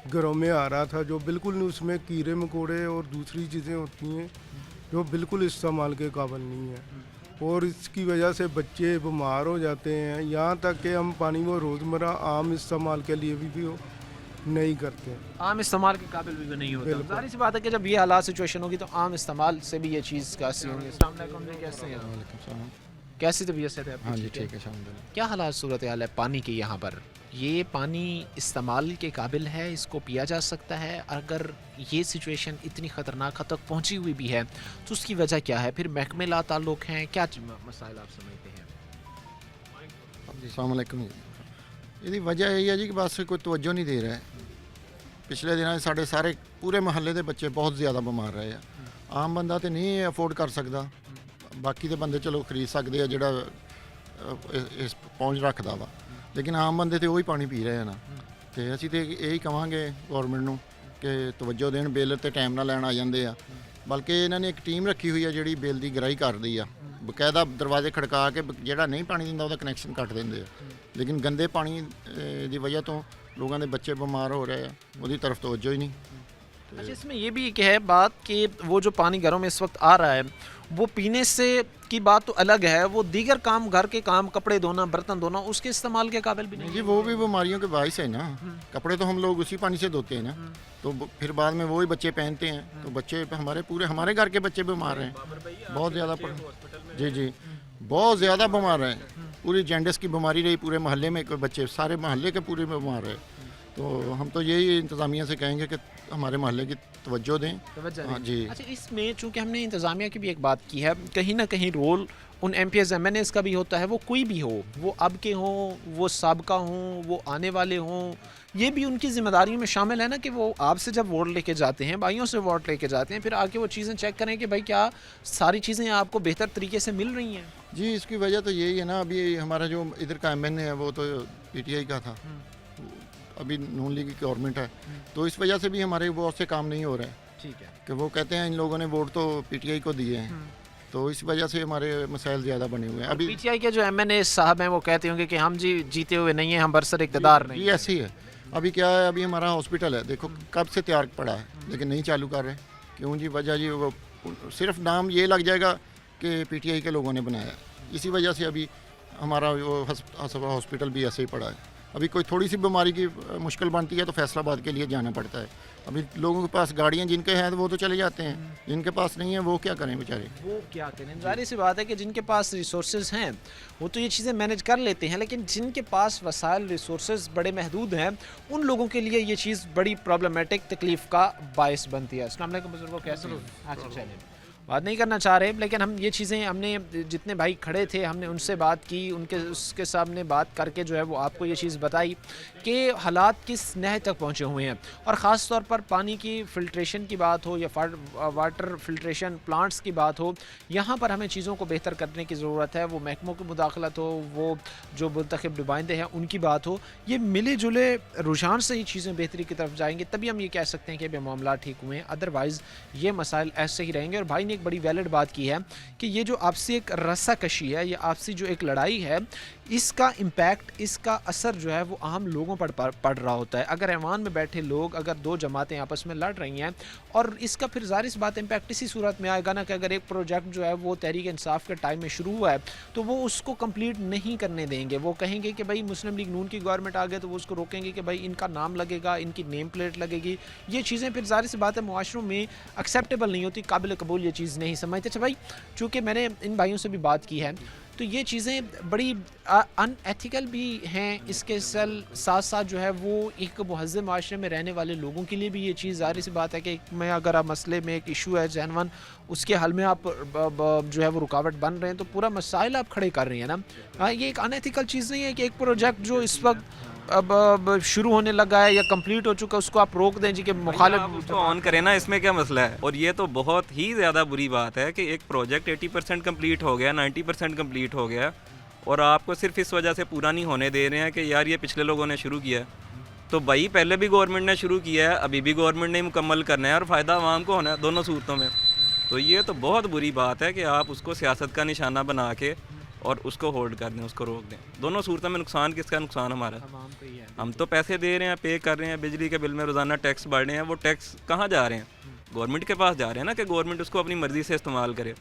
घरों में आ रहा था, जो बिल्कुल नहीं, उसमें कीड़े मकोड़े और दूसरी चीज़ें होती हैं जो बिल्कुल इस्तेमाल के काबिल नहीं है, और इसकी वजह से बच्चे बीमार हो जाते हैं। यहाँ तक कि हम पानी को रोज़मर्रा आम इस्तेमाल के लिए भी वो नहीं करते, आम इस्तेमाल के काबिल भी नहीं होता। जाहिर सी बात है कि जब ये हालात सिचुएशन होगी तो आम इस्तेमाल से भी ये चीज़ कैसी होंगी। अस्सलाम वालेकुम जी, कैसे हैं? कैसी तबीयत से थे? हाँ जी ठीक है, शाम। क्या हालात सूरत हाल है पानी की यहाँ पर? ये पानी इस्तेमाल के काबिल है, इसको पिया जा सकता है? अगर ये सिचुएशन इतनी ख़तरनाक हद तक पहुँची हुई भी है तो उसकी वजह क्या है? फिर महकमे ला ताल्लुक़ हैं, क्या मसाइल आप समझते हैं? अस्सलाम वालेकुम। ਇਹਦੀ ਵਜ੍ਹਾ ਇਹ ਹੈ ਜੀ ਕਿ ਬਸ ਕੋਈ ਤਵੱਜੋ ਨਹੀਂ ਦੇ ਰਿਹਾ। ਪਿਛਲੇ ਦਿਨਾਂ 'ਚ ਸਾਡੇ ਸਾਰੇ ਪੂਰੇ ਮਹੱਲੇ ਦੇ ਬੱਚੇ ਬਹੁਤ ਜ਼ਿਆਦਾ ਬਿਮਾਰ ਰਹੇ ਆ। ਆਮ ਬੰਦਾ ਤੇ ਨਹੀਂ ਅਫੋਰਡ ਕਰ ਸਕਦਾ, ਬਾਕੀ ਦੇ ਬੰਦੇ ਚਲੋ ਖਰੀਦ ਸਕਦੇ ਆ ਜਿਹੜਾ ਇਸ ਪਹੁੰਚ ਰੱਖਦਾ ਵਾ, ਲੇਕਿਨ ਆਮ ਬੰਦੇ ਤੇ ਉਹ ਹੀ ਪਾਣੀ ਪੀ ਰਹੇ ਆ ਨਾ। ਤੇ ਅਸੀਂ ਤੇ ਇਹੀ ਕਵਾਂਗੇ ਗਵਰਨਮੈਂਟ ਨੂੰ ਕਿ ਤਵੱਜੋ ਦੇਣ, ਬਿੱਲ ਤੇ ਟਾਈਮ ਨਾਲ ਲੈਣ ਆ ਜਾਂਦੇ ਆ, ਬਲਕਿ ਇਹਨਾਂ ਨੇ ਇੱਕ ਟੀਮ ਰੱਖੀ ਹੋਈ ਆ ਜਿਹੜੀ ਬਿੱਲ ਦੀ ਗਰਾਈ ਕਰਦੀ ਆ, ਬਕਾਇਦਾ ਦਰਵਾਜ਼ੇ ਖੜਕਾ ਕੇ ਜਿਹੜਾ ਨਹੀਂ ਪਾਣੀ ਦਿੰਦਾ ਉਹਦਾ ਕਨੈਕਸ਼ਨ ਕੱਟ ਦਿੰਦੇ ਆ। लेकिन गंदे पानी की वजह तो लोगों के बच्चे बीमार हो रहे हैं, उसकी तरफ तवज्जो ही नहीं। अच्छा, इसमें ये भी एक है बात कि वो जो पानी घरों में इस वक्त आ रहा है वो पीने से की बात तो अलग है, वो दीगर काम, घर के काम, कपड़े धोना, बर्तन धोना, उसके इस्तेमाल के काबिल भी नहीं जी। वो भी बीमारियों के बायस है ना। कपड़े तो हम लोग उसी पानी से धोते हैं ना, तो फिर बाद में वही बच्चे पहनते हैं, तो बच्चे हमारे घर के बच्चे बीमार हैं बहुत ज़्यादा। जी जी, बहुत ज़्यादा बीमार हैं। पूरी जैंडिस की बीमारी रही पूरे मोहल्ले में, बच्चे सारे मोहल्ले के पूरे बीमार है। तो हम तो यही इंतज़ामिया से कहेंगे कि हमारे मोहल्ले की तवज्जो दें। हाँ जी। अच्छा, इसमें चूँकि हमने इंतज़ामिया की भी एक बात की है, कहीं ना कहीं रोल उन MPs MNAs का भी होता है, वो कोई भी हो, वो अब के हों, वो साबका हों, वो आने वाले हों, ये भी उनकी ज़िम्मेदारियों में शामिल है ना कि वो आपसे जब वोट लेके जाते हैं, भाइयों से वोट लेके जाते हैं, फिर आके वो चीज़ें चेक करें कि भाई क्या सारी चीज़ें आपको बेहतर तरीके से मिल रही हैं। जी, इसकी वजह तो यही है ना, अभी हमारा जो इधर का MNA है वो तो PTI का था, अभी नून लीग की गवर्नमेंट है, तो इस वजह से भी हमारे बहुत से काम नहीं हो रहे हैं। ठीक है। कि वो कहते हैं इन लोगों ने वोट तो PTI को दिए हैं, तो इस वजह से हमारे मसाइल ज़्यादा बने हुए हैं अभी। पीटीआई के जो एमएनए साहब हैं वो कहते होंगे कि हम जी जीते हुए नहीं हैं, हम बरसर इक़्तिदार नहीं। ये ऐसे ही है। अभी क्या है, अभी हमारा हॉस्पिटल है, देखो कब से तैयार पड़ा है लेकिन नहीं चालू कर रहे। क्यों जी? वजह जी वो सिर्फ नाम ये लग जाएगा कि पीटीआई के लोगों ने बनाया, इसी वजह से अभी हमारा वो हॉस्पिटल भी ऐसे ही पड़ा है। अभी कोई थोड़ी सी बीमारी की मुश्किल बनती है तो फैसलाबाद के लिए जाना पड़ता है। अभी लोगों के पास गाड़ियाँ जिनके हैं वो तो चले जाते हैं, जिनके पास नहीं है वो क्या करें बेचारे? वो क्या करें? जाहिर सी बात है कि जिनके पास रिसोर्सेज हैं वो तो ये चीज़ें मैनेज कर लेते हैं, लेकिन जिनके पास वसाइल रिसोर्सेज बड़े महदूद हैं उन लोगों के लिए ये चीज़ बड़ी प्रॉब्लमेटिक तकलीफ़ का बायस बनती है। अस्सलाम वालेकुम बुजुर्गों, कैसे हो? अच्छा चलिए, बात नहीं करना चाह रहे, लेकिन हम ये चीज़ें हमने जितने भाई खड़े थे हमने उनसे बात की, उनके उसके सामने बात करके जो है वो आपको ये चीज़ बताई कि हालात किस नहज तक पहुँचे हुए हैं। और ख़ास तौर पर पानी की फ़िल्ट्रेशन की बात हो या वाटर फ़िल्ट्रेशन प्लांट्स की बात हो, यहाँ पर हमें चीज़ों को बेहतर करने की ज़रूरत है। वो महकमों की मुदाखलत हो, वो जो मुंतखब नुमाइंदे हैं उनकी बात हो, ये मिले जुले रुझान से ही चीज़ें बेहतरी की तरफ जाएंगे, तभी हम ये कह सकते हैं कि अभी मामला ठीक हुए हैं। अदरवाइज़ ये मसाइल ऐसे ही रहेंगे। और भाई ने एक बड़ी वैलिड बात की है कि ये जो आपसी एक रस्सा कशी है, ये आपसी जो एक लड़ाई है, इसका इम्पैक्ट, इसका असर जो है वो आम लोगों पर पड़ रहा होता है। अगर ऐवान में बैठे लोग, अगर दो जमातें आपस में लड़ रही हैं, और इसका फिर ज़ाहिर सी बात इम्पैक्ट इसी सूरत में आएगा ना कि अगर एक प्रोजेक्ट जो है वो तहरीक इंसाफ के टाइम में शुरू हुआ है तो वो उसको कंप्लीट नहीं करने देंगे। वो कहेंगे कि भाई मुस्लिम लीग नून की गवर्नमेंट आ गई तो वो उसको रोकेंगे कि भाई इनका नाम लगेगा, इनकी नेम प्लेट लगेगी। ये चीज़ें फिर ज़ाहिर सी बात है मुआशरों में एक्सेप्टेबल नहीं होती, काबिल कबूल ये चीज़ नहीं समझते। अच्छा भाई, चूँकि मैंने इन भाइयों से भी बात की है तो ये चीज़ें बड़ी अनएथिकल भी हैं, इसके साथ साथ जो है वो एक मुहज़्ज़म माशरे में रहने वाले लोगों के लिए भी ये चीज़ ज़ाहिर सी बात है कि मैं अगर आप मसले में एक इशू है जैनवन, उसके हल में आप जो है वो रुकावट बन रहे हैं तो पूरा मसाइल आप खड़े कर रही हैं ना। ये एक अनएथिकल चीज़ नहीं है कि एक प्रोजेक्ट जो इस वक्त अब शुरू होने लगा है या कंप्लीट हो चुका है उसको आप रोक दें जी कि मुखालिफ उसको ऑन करें ना, इसमें क्या मसला है? और ये तो बहुत ही ज़्यादा बुरी बात है कि एक प्रोजेक्ट 80% कंप्लीट हो गया, 90% कंप्लीट हो गया और आपको सिर्फ इस वजह से पूरा नहीं होने दे रहे हैं कि यार ये पिछले लोगों ने शुरू किया है। तो भाई पहले भी गवर्नमेंट ने शुरू किया है, अभी भी गवर्नमेंट ने मुकम्मल करना है और फ़ायदा आवाम को होना है दोनों सूरतों में। तो ये तो बहुत बुरी बात है कि आप उसको सियासत का निशाना बना के और उसको होल्ड कर दें, उसको रोक दें। दोनों सूरतों में नुकसान किसका? नुकसान हमारा। हम तो पैसे दे रहे हैं, पे कर रहे हैं, बिजली के बिल में रोज़ाना टैक्स बढ़ रहे हैं, वो टैक्स कहाँ जा रहे हैं? गवर्नमेंट के पास जा रहे हैं ना कि गवर्नमेंट उसको अपनी मर्ज़ी से इस्तेमाल करे।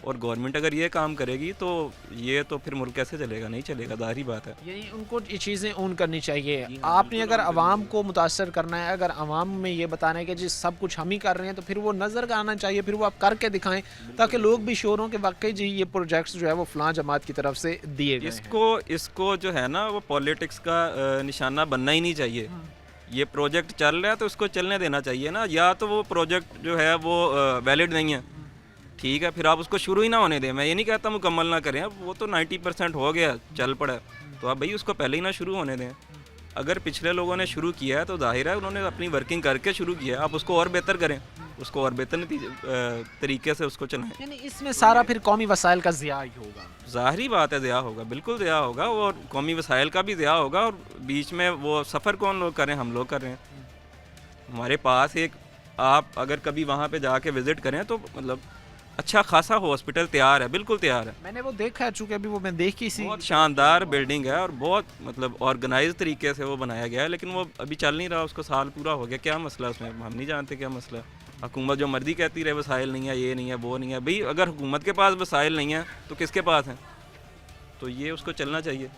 और गवर्नमेंट अगर ये काम करेगी तो ये तो फिर मुल्क कैसे चलेगा? नहीं चलेगा, ज़ाहिर बात है। यही उनको ये चीज़ें ओन करनी चाहिए। आपने अगर आवाम को मुतासर करना है, अगर आवाम में ये बताना है कि जी सब कुछ हम ही कर रहे हैं, तो फिर वो नज़र का आना चाहिए, फिर वो आप करके दिखाएं ताकि लोग भी श्योर हों कि वाकई जी ये प्रोजेक्ट्स जो है वो फ़लाँ जमात की तरफ से दिए गए हैं। इसको जो है ना वो पॉलिटिक्स का निशाना बनना ही नहीं चाहिए। ये प्रोजेक्ट चल रहा है तो उसको चलने देना चाहिए ना। या तो वो प्रोजेक्ट जो है वो वैलिड नहीं है, ठीक है, फिर आप उसको शुरू ही ना होने दें। मैं ये नहीं कहता मुकम्मल ना करें, अब वो तो 90% हो गया, चल पड़ा, तो आप भाई उसको पहले ही ना शुरू होने दें। अगर पिछले लोगों ने शुरू किया है तो जाहिर है उन्होंने अपनी वर्किंग करके शुरू किया है, आप उसको और बेहतर करें, उसको और बेहतर तरीके से उसको चलाएं। यानी इसमें सारा फिर कौमी वसाइल का ज़िया ही होगा। ज़ाहिरी बात है, ज़िया होगा, बिल्कुल ज़िया होगा, और कौमी वसाइल का भी ज़िया होगा। और बीच में वो सफ़र कौन लोग कर रहे हैं? हम लोग कर रहे हैं। हमारे पास एक, आप अगर कभी वहाँ पे जाके विज़िट करें तो मतलब अच्छा खासा हॉस्पिटल तैयार है, बिल्कुल तैयार है। मैंने वो देखा है, चूँकि अभी वो मैं देखी सी, बहुत शानदार बिल्डिंग है और बहुत मतलब ऑर्गेनाइज तरीके से वो बनाया गया है, लेकिन वो अभी चल नहीं रहा, उसको साल पूरा हो गया। क्या मसला है उसमें? हम नहीं जानते क्या मसला है। हुकूमत जो मर्जी कहती रहे वसाइल नहीं है, ये नहीं है, वो नहीं है। भाई अगर हुकूमत के पास वसाइल नहीं है तो किसके पास है? तो ये उसको चलना चाहिए।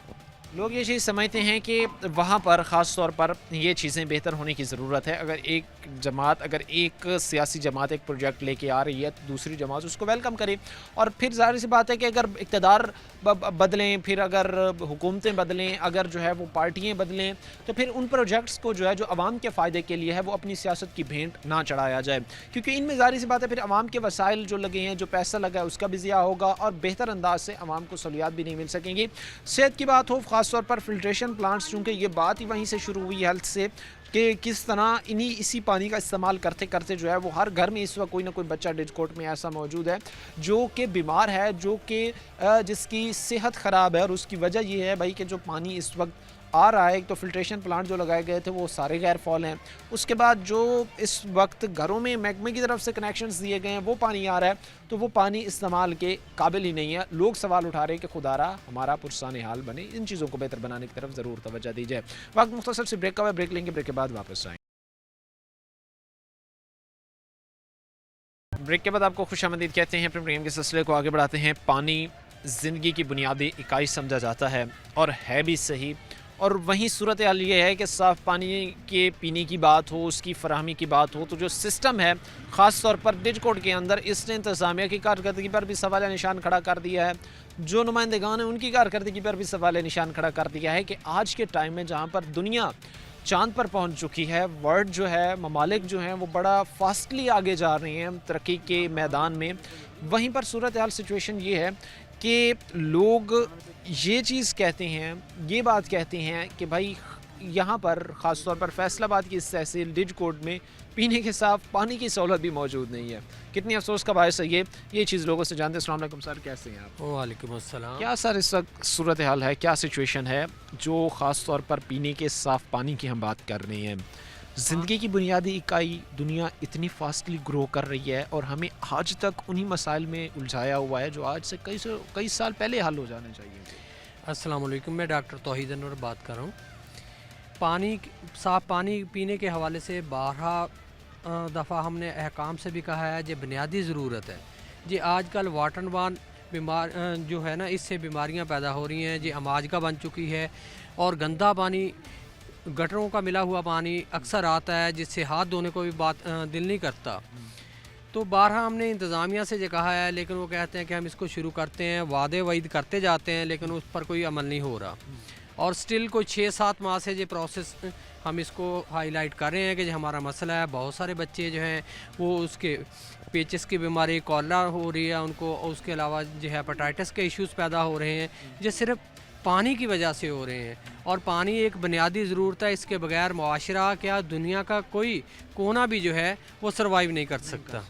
लोग ये चीज़ समझते हैं कि वहाँ पर ख़ास तौर पर ये चीज़ें बेहतर होने की ज़रूरत है। अगर एक जमात, अगर एक सियासी जमात एक प्रोजेक्ट लेके आ रही है तो दूसरी जमात उसको वेलकम करे। और फिर ज़ाहिर सी बात है कि अगर इक़्तिदार बदलें, फिर अगर हुकूमतें बदलें, अगर जो है वो पार्टियाँ बदलें, तो फिर उन प्रोजेक्ट्स को जो है जो आवाम के फ़ायदे के लिए है वो अपनी सियासत की भेंट ना चढ़ाया जाए, क्योंकि इनमें ज़ाहिर सी बात है फिर आवाम के वसाइल जो लगे हैं, जो पैसा लगा है उसका भी ज़िया होगा और बेहतर अंदाज से आवाम को सहूलियात भी नहीं मिल सकेंगी। सेहत की बात हो, ख़ास तौर पर फिल्ट्रेशन प्लांट्स, चूँकि ये बात ही वहीं से शुरू हुई हेल्थ से कि किस तरह इसी पानी का इस्तेमाल करते करते जो है वो हर घर में इस वक्त कोई ना कोई बच्चा डिजकोट में ऐसा मौजूद है जो कि बीमार है, जो कि जिसकी सेहत ख़राब है। और उसकी वजह ये है भाई कि जो पानी इस वक्त آ رہا ہے. ایک تو فلٹریشن پلانٹ جو لگائے گئے تھے وہ سارے غیر فعال ہیں. اس کے بعد جو اس وقت گھروں میں محکمے کی طرف سے کنیکشنز دیے گئے ہیں وہ پانی آ رہا ہے تو وہ پانی استعمال کے قابل ہی نہیں ہے. لوگ سوال اٹھا رہے ہیں کہ خدا را ہمارا پرسان حال بنے, ان چیزوں کو بہتر بنانے کی طرف ضرور توجہ دی جائے. وقت مختصر سی بریک کا ہے, بریک لیں گے, بریک کے بعد واپس آئیں. بریک کے بعد آپ کو خوش آمدید کہتے ہیں. اپنے پروگرام کے سلسلے کو آگے بڑھاتے ہیں. پانی زندگی کی بنیادی اکائی سمجھا جاتا ہے اور ہے بھی صحیح, اور وہیں صورتحال یہ ہے کہ صاف پانی کے پینے کی بات ہو, اس کی فراہمی کی بات ہو, تو جو سسٹم ہے خاص طور پر ڈج کوڈ کے اندر اس نے انتظامیہ کی کارکردگی پر بھی سوال نشان کھڑا کر دیا ہے. جو نمائندگان ہیں ان کی کارکردگی پر بھی سوال نشان کھڑا کر دیا ہے کہ آج کے ٹائم میں جہاں پر دنیا چاند پر پہنچ چکی ہے, ورلڈ جو ہے, ممالک جو ہیں وہ بڑا فاسٹلی آگے جا رہے ہیں ترقی کے میدان میں, وہیں پر صورتحال سچویشن یہ ہے کہ لوگ یہ چیز کہتے ہیں, یہ بات کہتے ہیں کہ بھائی یہاں پر خاص طور پر فیصل آباد کی اس تحصیل ڈج کوڈ میں پینے کے صاف پانی کی سہولت بھی موجود نہیں ہے. کتنی افسوس کا باعث ہے یہ چیز لوگوں سے جانتے ہیں. السلام علیکم سر, کیسے ہیں آپ؟ وعلیکم السلام. کیا سر اس وقت صورتحال ہے, کیا سچویشن ہے جو خاص طور پر پینے کے صاف پانی کی ہم بات کر رہے ہیں؟ زندگی کی بنیادی اکائی دنیا اتنی فاسٹلی گرو کر رہی ہے اور ہمیں آج تک انہی مسائل میں الجھایا ہوا ہے جو آج سے کئی سال پہلے حل ہو جانے چاہیے. السلام علیکم, میں ڈاکٹر توحید انور بات کر رہا ہوں. پانی, صاف پانی پینے کے حوالے سے 12 دفعہ ہم نے احکام سے بھی کہا ہے یہ بنیادی ضرورت ہے. جی آج کل واٹر بان بیمار جو ہے نا, اس سے بیماریاں پیدا ہو رہی ہیں. جی اماج کا بن چکی ہے اور گندا پانی, گٹروں کا ملا ہوا پانی اکثر آتا ہے جس سے ہاتھ دھونے کو بھی دل نہیں کرتا. تو بارہا ہم نے انتظامیہ سے یہ کہا ہے, لیکن وہ کہتے ہیں کہ ہم اس کو شروع کرتے ہیں, وعدے وعید کرتے جاتے ہیں, لیکن اس پر کوئی عمل نہیں ہو رہا. اور سٹل کوئی 6-7 ماہ سے یہ پروسیس ہم اس کو ہائی لائٹ کر رہے ہیں کہ یہ ہمارا مسئلہ ہے. بہت سارے بچے جو ہیں وہ اس کے پیچس کی بیماری, کالرا ہو رہی ہے ان کو, اور اس کے علاوہ جو ہے ہیپاٹائٹس کے ایشوز پیدا ہو رہے ہیں جو صرف پانی کی وجہ سے ہو رہے ہیں. اور پانی ایک بنیادی ضرورت ہے, اس کے بغیر معاشرہ کیا دنیا کا کوئی کونا بھی جو ہے وہ سروائیو نہیں کر سکتا,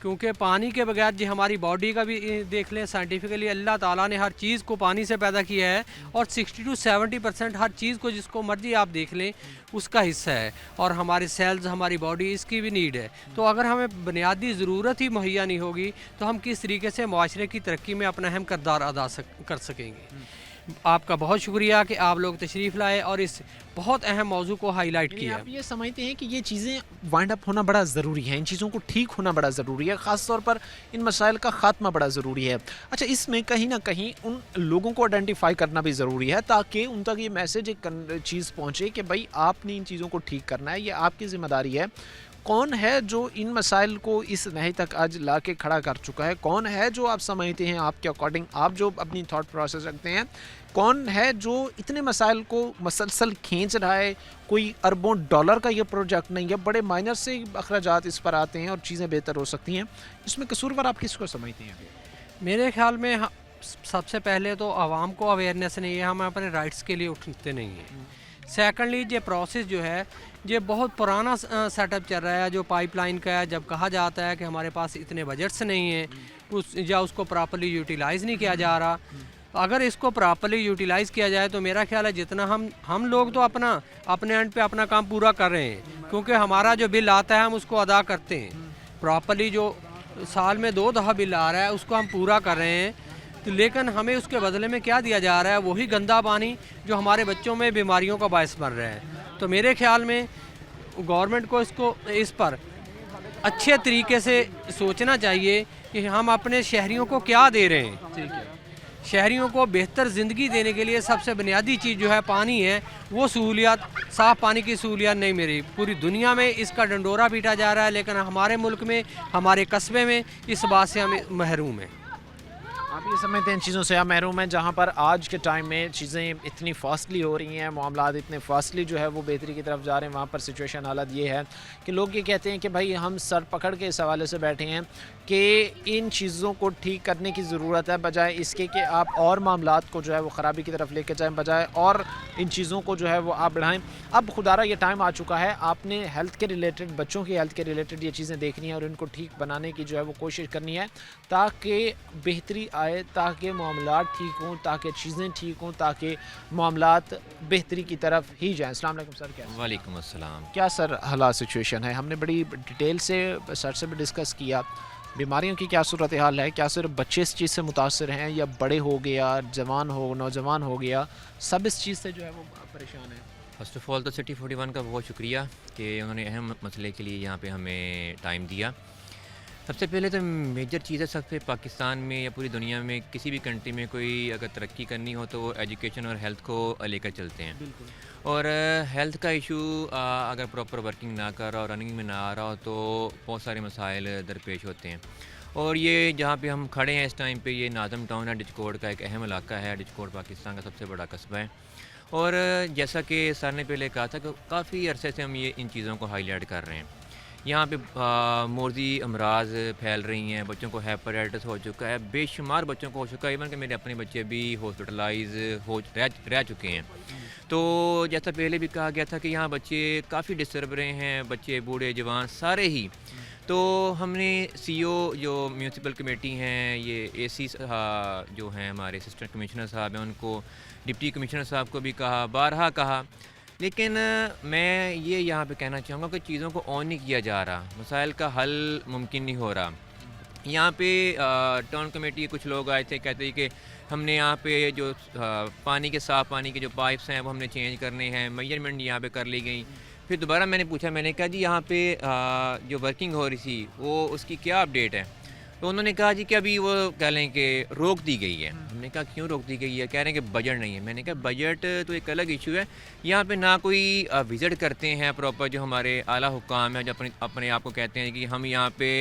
کیونکہ پانی کے بغیر جی ہماری باڈی کا بھی دیکھ لیں سائنٹیفکلی اللہ تعالیٰ نے ہر چیز کو پانی سے پیدا کیا ہے اور 60-70% ہر چیز کو جس کو مرضی آپ دیکھ لیں اس کا حصہ ہے, اور ہمارے سیلز, ہماری باڈی اس کی بھی نیڈ ہے. تو اگر ہمیں بنیادی ضرورت ہی مہیا نہیں ہوگی تو ہم کس طریقے سے معاشرے کی ترقی میں اپنا اہم کردار ادا کر سکیں گے. آپ کا بہت شکریہ کہ آپ لوگ تشریف لائے اور اس بہت اہم موضوع کو ہائی لائٹ کیا. آپ یہ سمجھتے ہیں کہ یہ چیزیں وائنڈ اپ ہونا بڑا ضروری ہے, ان چیزوں کو ٹھیک ہونا بڑا ضروری ہے, خاص طور پر ان مسائل کا خاتمہ بڑا ضروری ہے. اچھا, اس میں کہیں نہ کہیں ان لوگوں کو آئیڈینٹیفائی کرنا بھی ضروری ہے تاکہ ان تک یہ میسج, ایک چیز پہنچے کہ بھائی آپ نے ان چیزوں کو ٹھیک کرنا ہے, یہ آپ کی ذمہ داری ہے. کون ہے جو ان مسائل کو اس نہائی تک آج لا کے کھڑا کر چکا ہے؟ کون ہے جو آپ سمجھتے ہیں, آپ کے اکارڈنگ آپ جو اپنی تھاٹ پروسیس رکھتے ہیں, کون ہے جو اتنے مسائل کو مسلسل کھینچ رہا ہے؟ کوئی اربوں ڈالر کا یہ پروجیکٹ نہیں ہے, بڑے مائنر سے اخراجات اس پر آتے ہیں اور چیزیں بہتر ہو سکتی ہیں. اس میں قصوروار آپ کس کو سمجھتے ہیں؟ میرے خیال میں سب سے پہلے تو عوام کو اویئرنیس نہیں ہے, ہم اپنے رائٹس کے لیے اٹھتے نہیں ہیں. سیکنڈلی یہ پروسیس جو ہے یہ بہت پرانا سیٹ اپ چل رہا ہے جو پائپ لائن کا ہے. جب کہا جاتا ہے کہ ہمارے پاس اتنے بجٹس نہیں ہیں یا اس کو پراپرلی یوٹیلائز نہیں کیا جا رہا, اگر اس کو پراپرلی یوٹیلائز کیا جائے تو میرا خیال ہے جتنا ہم لوگ تو اپنے اینڈ پہ اپنا کام پورا کر رہے ہیں, کیونکہ ہمارا جو بل آتا ہے ہم اس کو ادا کرتے ہیں پراپرلی. جو سال میں 2 دفعہ بل آ رہا ہے اس کو ہم پورا کر رہے ہیں, لیکن ہمیں اس کے بدلے میں کیا دیا جا رہا ہے؟ وہی گندا پانی جو ہمارے بچوں میں بیماریوں کا باعث بن رہا ہے. تو میرے خیال میں گورنمنٹ کو اس پر اچھے طریقے سے سوچنا چاہیے کہ ہم اپنے شہریوں کو کیا دے رہے ہیں. شہریوں کو بہتر زندگی دینے کے لیے سب سے بنیادی چیز جو ہے پانی ہے, وہ سہولیات, صاف پانی کی سہولیات نہیں میری. پوری دنیا میں اس کا ڈنڈورا پیٹا جا رہا ہے, لیکن ہمارے ملک میں, ہمارے قصبے میں اس بات سے ہم محروم ہیں. آپ یہ سمجھتے ہیں ان چیزوں سے آپ محروم ہیں جہاں پر آج کے ٹائم میں چیزیں اتنی فاسٹلی ہو رہی ہیں, معاملات اتنے فاسٹلی جو ہے وہ بہتری کی طرف جا رہے ہیں, وہاں پر سچویشن حالت یہ ہے کہ لوگ یہ کہتے ہیں کہ بھائی ہم سر پکڑ کے اس حوالے سے بیٹھے ہیں کہ ان چیزوں کو ٹھیک کرنے کی ضرورت ہے, بجائے اس کے کہ آپ اور معاملات کو جو ہے وہ خرابی کی طرف لے کے جائیں, بجائے اور ان چیزوں کو جو ہے وہ آپ بڑھائیں. اب خدارہ یہ ٹائم آ چکا ہے, آپ نے ہیلتھ کے ریلیٹڈ, بچوں کی ہیلتھ کے ریلیٹڈ یہ چیزیں دیکھنی ہیں اور ان کو ٹھیک بنانے کی جو ہے وہ کوشش کرنی ہے تاکہ بہتری आए ताकि मामलात ठीक हों, ताकि चीज़ें ठीक हों, ताकि मामलात बेहतरी की तरफ ही जाएँ। अस्सलाम वालेकुम सर, क्या वालेकुम अस्सलाम। क्या सर हालात सिचुएशन है? हमने बड़ी डिटेल से सर से भी डिस्कस किया, बीमारियों की क्या सूरत हाल है, क्या सिर्फ बच्चे इस चीज़ से मुतासर हैं या बड़े हो गया, जवान हो, नौजवान हो गया, सब इस चीज़ से जो है वो परेशान है? फ़र्स्ट ऑफ़ ऑल तो सिटी 41 का बहुत शुक्रिया कि उन्होंने अहम मसले के लिए यहाँ पे हमें टाइम दिया। सबसे पहले तो मेजर चीज़ है, सबसे पाकिस्तान में या पूरी दुनिया में किसी भी कंट्री में कोई अगर तरक्की करनी हो तो वो एजुकेशन और हेल्थ को लेकर चलते हैं। और हेल्थ का इशू अगर प्रॉपर वर्किंग ना कर रहा हो, रनिंग में ना आ रहा हो तो बहुत सारे मसाइल दरपेश होते हैं। और ये जहाँ पे हम खड़े हैं इस टाइम पे, ये नाज़म टाउन है, डिचकोड का एक अहम इलाका है। डिचकोड पाकिस्तान का सबसे बड़ा कस्बा है। और जैसा कि सर ने पहले कहा था कि काफ़ी अरसे से हम ये इन चीज़ों को हाईलाइट कर रहे हैं। यहाँ पे मोर्जी अमराज फैल रही हैं, बच्चों को हेपेटाइटिस हो चुका है, बेशुमार बच्चों को हो चुका है, इवन कि मेरे अपने बच्चे भी हॉस्पिटलाइज रह चुके हैं। तो जैसा पहले भी कहा गया था कि यहाँ बच्चे काफ़ी डिस्टर्ब रहे हैं, बच्चे बूढ़े जवान सारे ही। तो हमने सीओ जो म्यूनसिपल कमेटी हैं, ये एसी जो हैं हमारे असिस्टेंट कमिश्नर साहब हैं, उनको डिप्टी कमिश्नर साहब को भी कहा, बारहा कहा, लेकिन मैं ये यहाँ पे कहना चाहूँगा कि चीज़ों को ऑन नहीं किया जा रहा, मसाइल का हल मुमकिन नहीं हो रहा। यहाँ पे टाउन कमेटी के कुछ लोग आए थे, कहते हैं कि हमने यहाँ पे जो पानी के साफ़ पानी के जो पाइप्स हैं वो हमने चेंज करने हैं, मेजरमेंट यहाँ पे कर ली गई। फिर दोबारा मैंने पूछा, मैंने कहा जी यहाँ पे जो वर्किंग हो रही थी वो उसकी क्या अपडेट है? तो उन्होंने कहा जी कि अभी वो कह लें कि रोक दी गई है। हमने कहा क्यों रोक दी गई है? कह रहे हैं कि बजट नहीं है। मैंने कहा बजट तो एक अलग इशू है, यहाँ पे ना कोई विज़िट करते हैं प्रॉपर जो हमारे आला हुक्काम हैं, जो अपने आप को कहते हैं कि हम यहाँ पे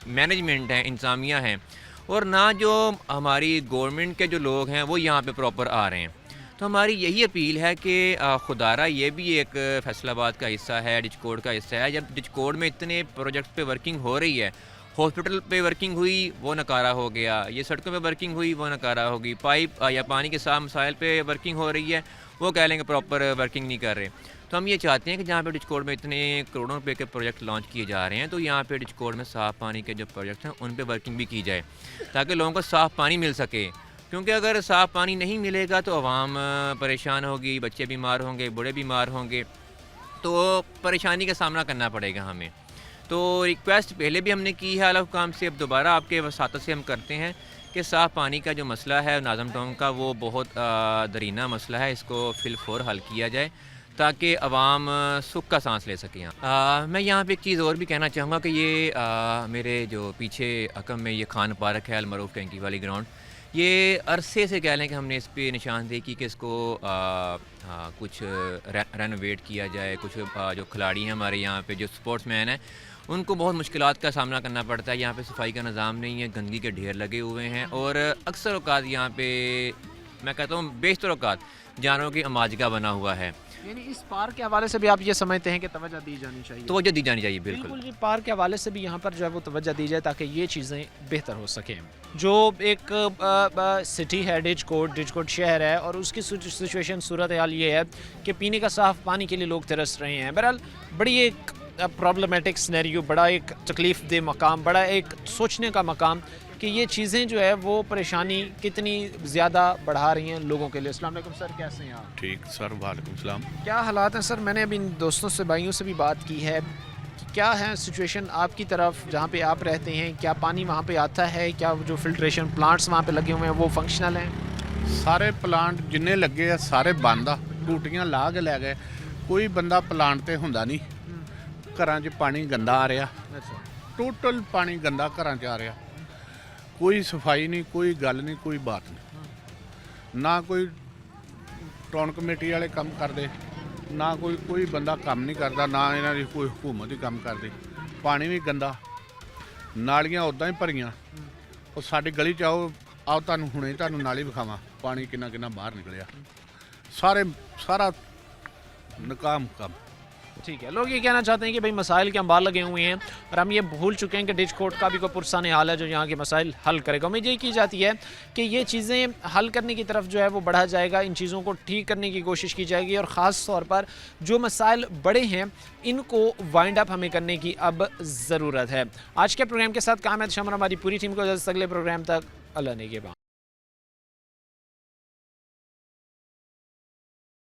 मैनेजमेंट हैं, इंतज़ामिया हैं, और ना जो हमारी गवर्नमेंट के जो लोग हैं वो यहाँ पे प्रॉपर आ रहे हैं। तो हमारी यही अपील है कि खुदारा ये भी एक फैसलाबाद का हिस्सा है, डिचकोड का हिस्सा है। जब डिचकोड में इतने प्रोजेक्ट्स पे वर्किंग हो रही है, हॉस्पिटल पे वर्किंग हुई वो नकारा हो गया, ये सड़कों पे वर्किंग हुई वो नकारा होगी, पाइप या पानी के साफ मसाइल पे वर्किंग हो रही है वो कह लेंगे प्रॉपर वर्किंग नहीं कर रहे। तो हम ये चाहते हैं कि जहाँ पे डिचकोड में इतने करोड़ों रुपए के प्रोजेक्ट लॉन्च किए जा रहे हैं, तो यहाँ पे डिचकोड में साफ़ पानी के जो प्रोजेक्ट हैं उन पे वर्किंग भी की जाए ताकि लोगों को साफ़ पानी मिल सके। क्योंकि अगर साफ़ पानी नहीं मिलेगा तो आवाम परेशान होगी, बच्चे बीमार होंगे, बूढ़े बीमार होंगे, तो परेशानी का सामना करना पड़ेगा हमें। तो रिक्वेस्ट पहले भी हमने की है आला हुक्काम से, अब दोबारा आपके वसातत से हम करते हैं कि साफ़ पानी का जो मसला है नाज़म टाउन का वो बहुत दरीना मसला है, इसको फिलफौर हल किया जाए ताकि अवाम सुख का सांस ले सकें। मैं यहाँ पे एक चीज़ और भी कहना चाहूँगा कि ये मेरे जो पीछे अकम में ये खान पार्क है, अलमरूफ टैंकी वाली ग्राउंड, ये अरसे से कह लें कि हमने इस पर निशानदेही की कि इसको कुछ रेनोवेट किया जाए। कुछ जो खिलाड़ी हैं हमारे यहाँ पे, जो स्पोर्ट्स मैन हैं, उनको बहुत मुश्किलात का सामना करना पड़ता है। यहाँ पे सफाई का निज़ाम नहीं है, गंदगी के ढेर लगे हुए हैं, और अक्सर औकात यहाँ पे मैं कहता हूँ बेशतर औकात जानवरों की अमाजगा बना हुआ है। यानी इस पार्क के हवाले से भी आप ये समझते हैं कि तवज्जो दी जानी चाहिए? तवज्जो दी जानी चाहिए, बिल्कुल जी। पार्क के हवाले से भी यहाँ पर जो है वो तवज्जो दी जाए ताकि ये चीज़ें बेहतर हो सकें। जो एक सिटी है डिचकोड शहर है, और उसकी सिचुएशन सूरत हाल ये है कि पीने का साफ़ पानी के लिए लोग तरस रहे हैं। बहरहाल बड़ी एक प्रॉब्लमेटिक सिनेरियो, बड़ा एक तकलीफ़ दे मकाम, बड़ा एक सोचने का मकाम कि ये चीज़ें जो है वो परेशानी कितनी ज़्यादा बढ़ा रही हैं लोगों के लिए। अस्सलाम वालेकुम सर, कैसे हैं आप? ठीक सर, वालेकुम सलाम। क्या हालात हैं सर? मैंने अभी इन दोस्तों से, भाइयों से भी बात की है, क्या है सिचुएशन आपकी तरफ जहाँ पे आप रहते हैं? क्या पानी वहाँ पे आता है? क्या जो फिल्ट्रेशन प्लांट्स वहाँ पे लगे हुए हैं वो फंक्शनल हैं? सारे प्लांट जिन्ने लगे आ सारे बंद आ, टूटियां ला के लै गए, कोई बंदा प्लांट ते हुंदा नहीं। घरां 'च पानी गंदा आ रहा, टोटल पानी गंदा घरां 'च आ रहा, कोई सफाई नहीं, कोई गल नहीं, कोई बात नहीं। ना कोई टाउन कमेटी वाले काम करते, ना कोई बंदा काम नहीं करता, ना इन्हां दी कोई हुकूमत ही काम करती। पानी भी गंदा, नालियां उदां ही भरियां। और साडी गली च आओ तुहानूं हुणे तुहानूं नाली विखावां, पानी किन्ना किन्ना बाहर निकलिया। सारा नकाम काम। ठीक है, लोग ये कहना चाहते हैं कि भाई मसाइल के अंबार लगे हुए हैं और हम ये भूल चुके हैं कि डिच कोर्ट का भी कोई पुरसान हाल है जो यहाँ के मसाइल हल करेगा। उम्मीद ये की जाती है कि ये चीज़ें हल करने की तरफ जो है वो बढ़ा जाएगा, इन चीज़ों को ठीक करने की कोशिश की जाएगी और ख़ास तौर पर जो मसाइल बड़े हैं इनको वाइंड अप हमें करने की अब ज़रूरत है। आज के प्रोग्राम के साथ काम है शाम, हमारी पूरी टीम को अगले प्रोग्राम तक अल्लाह ने के बाद।